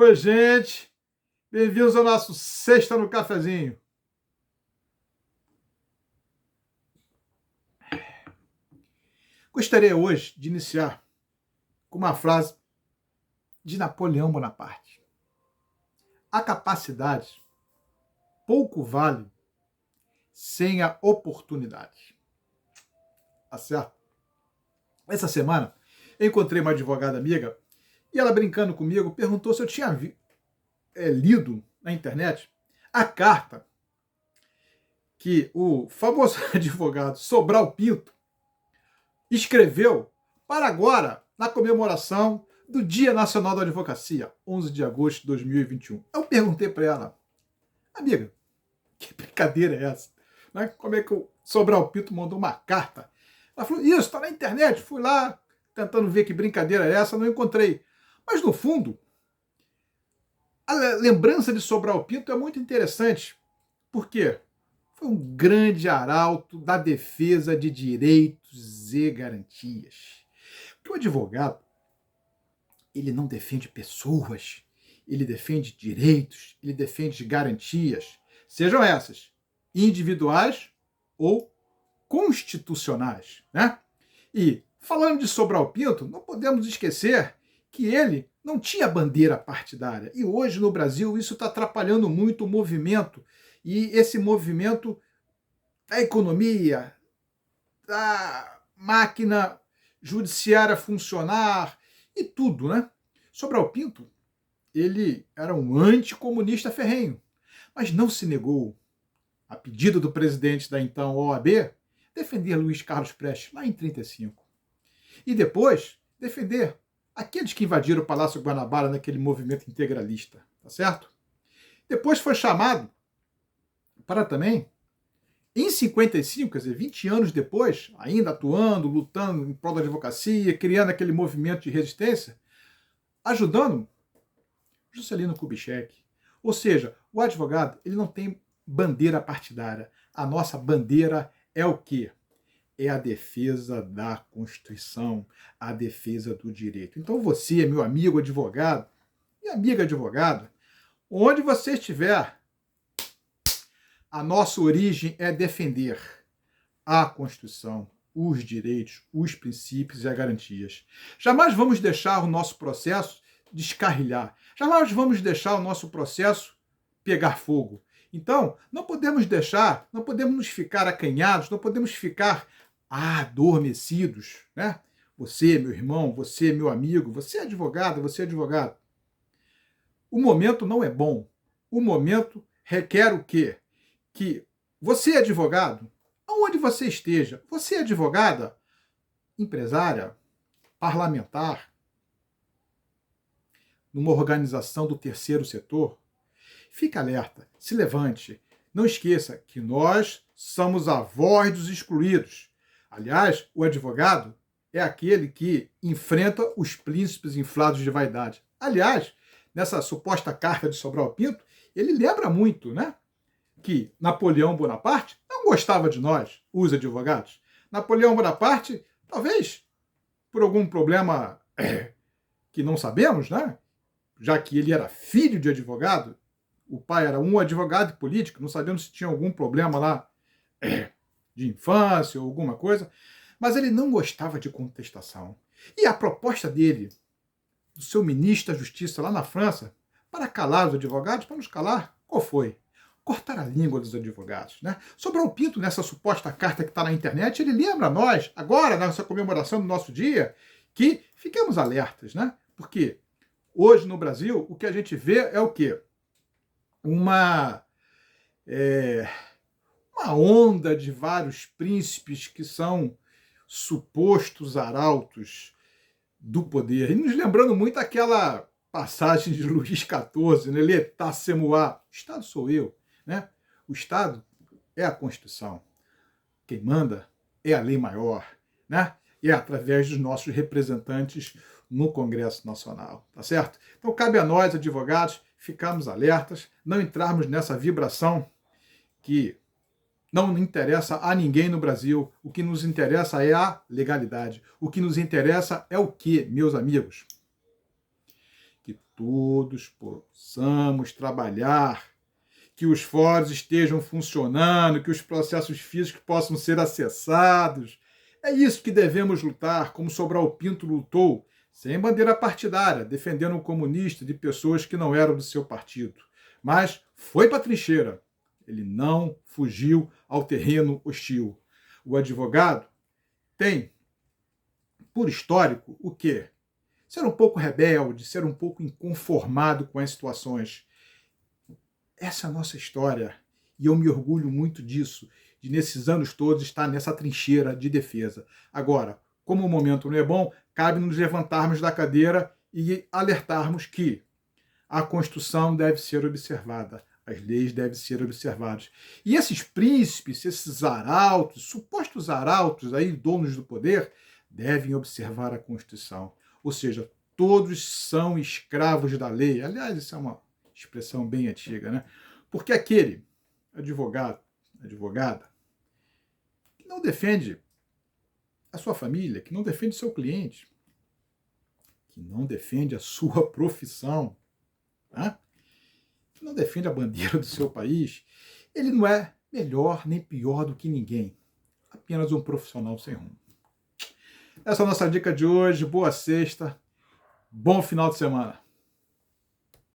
Oi, gente. Bem-vindos ao nosso Sexta no Cafezinho. Gostaria hoje de iniciar com uma frase de Napoleão Bonaparte. A capacidade pouco vale sem a oportunidade. Tá certo? Essa semana eu encontrei uma advogada amiga e ela, brincando comigo, perguntou se eu tinha lido na internet a carta que o famoso advogado Sobral Pinto escreveu para agora, na comemoração do Dia Nacional da Advocacia, 11 de agosto de 2021. Eu perguntei para ela, amiga, que brincadeira é essa? Né? Como é que o Sobral Pinto mandou uma carta? Ela falou, isso, está na internet. Fui lá tentando ver que brincadeira é essa, não encontrei. Mas, no fundo, a lembrança de Sobral Pinto é muito interessante. Por quê? Foi um grande arauto da defesa de direitos e garantias. Porque o advogado, ele não defende pessoas, ele defende direitos, ele defende garantias, sejam essas individuais ou constitucionais, né? E, falando de Sobral Pinto, não podemos esquecer que ele não tinha bandeira partidária. E hoje, no Brasil, isso está atrapalhando muito o movimento. E esse movimento da economia, da máquina judiciária funcionar e tudo, né? Sobral Pinto, ele era um anticomunista ferrenho, mas não se negou, a pedido do presidente da então OAB, defender Luiz Carlos Prestes lá em 1935. E depois defender aqueles que invadiram o Palácio Guanabara naquele movimento integralista, tá certo? Depois foi chamado para também, em 55, quer dizer, 20 anos depois, ainda atuando, lutando em prol da advocacia, criando aquele movimento de resistência, ajudando Juscelino Kubitschek. Ou seja, o advogado, ele não tem bandeira partidária. A nossa bandeira é o quê? É a defesa da Constituição, a defesa do direito. Então você, meu amigo advogado e amiga advogada, onde você estiver, a nossa origem é defender a Constituição, os direitos, os princípios e as garantias. Jamais vamos deixar o nosso processo descarrilhar. Jamais vamos deixar o nosso processo pegar fogo. Então, não podemos deixar, não podemos ficar acanhados, não podemos ficar adormecidos, né? Você, meu irmão, você, meu amigo, você é advogado, você é advogado. O momento não é bom. O momento requer o quê? Que você, advogado, aonde você esteja, você, advogada, empresária, parlamentar, numa organização do terceiro setor, fique alerta, se levante. Não esqueça que nós somos a voz dos excluídos. Aliás, o advogado é aquele que enfrenta os príncipes inflados de vaidade. Aliás, nessa suposta carta de Sobral Pinto, ele lembra muito, né? Que Napoleão Bonaparte não gostava de nós, os advogados. Napoleão Bonaparte, talvez por algum problema que não sabemos, né? Já que ele era filho de advogado, o pai era um advogado político, não sabemos se tinha algum problema lá de infância ou alguma coisa, mas ele não gostava de contestação. E a proposta dele, do seu ministro da Justiça lá na França, para calar os advogados, para nos calar, qual foi? Cortar a língua dos advogados, né? Sobral Pinto, nessa suposta carta que está na internet, ele lembra a nós, agora, nessa comemoração do nosso dia, que fiquemos alertas, né? Porque hoje no Brasil, o que a gente vê é o quê? Uma onda de vários príncipes que são supostos arautos do poder. E nos lembrando muito aquela passagem de Luís XIV, né? L'état c'est moi. O Estado sou eu. Né? O Estado é a Constituição. Quem manda é a lei maior. Né? E é através dos nossos representantes no Congresso Nacional. Tá certo? Então cabe a nós, advogados, ficarmos alertas, não entrarmos nessa vibração que não interessa a ninguém no Brasil. O que nos interessa é a legalidade. O que nos interessa é o quê, meus amigos? Que todos possamos trabalhar, que os fóruns estejam funcionando, que os processos físicos possam ser acessados. É isso que devemos lutar, como Sobral Pinto lutou, sem bandeira partidária, defendendo o comunista de pessoas que não eram do seu partido. Mas foi para a trincheira. Ele não fugiu ao terreno hostil. O advogado tem, por histórico, o quê? Ser um pouco rebelde, ser um pouco inconformado com as situações. Essa é a nossa história. E eu me orgulho muito disso, de nesses anos todos estar nessa trincheira de defesa. Agora, como o momento não é bom, cabe nos levantarmos da cadeira e alertarmos que a Constituição deve ser observada, as leis devem ser observadas. E esses príncipes, esses arautos, supostos arautos aí, donos do poder, devem observar a Constituição. Ou seja, todos são escravos da lei. Aliás, isso é uma expressão bem antiga, né? Porque aquele advogado, advogada, que não defende a sua família, que não defende o seu cliente, que não defende a sua profissão, né? Que não defende a bandeira do seu país, ele não é melhor nem pior do que ninguém. Apenas um profissional sem rumo. Essa é a nossa dica de hoje. Boa sexta, bom final de semana.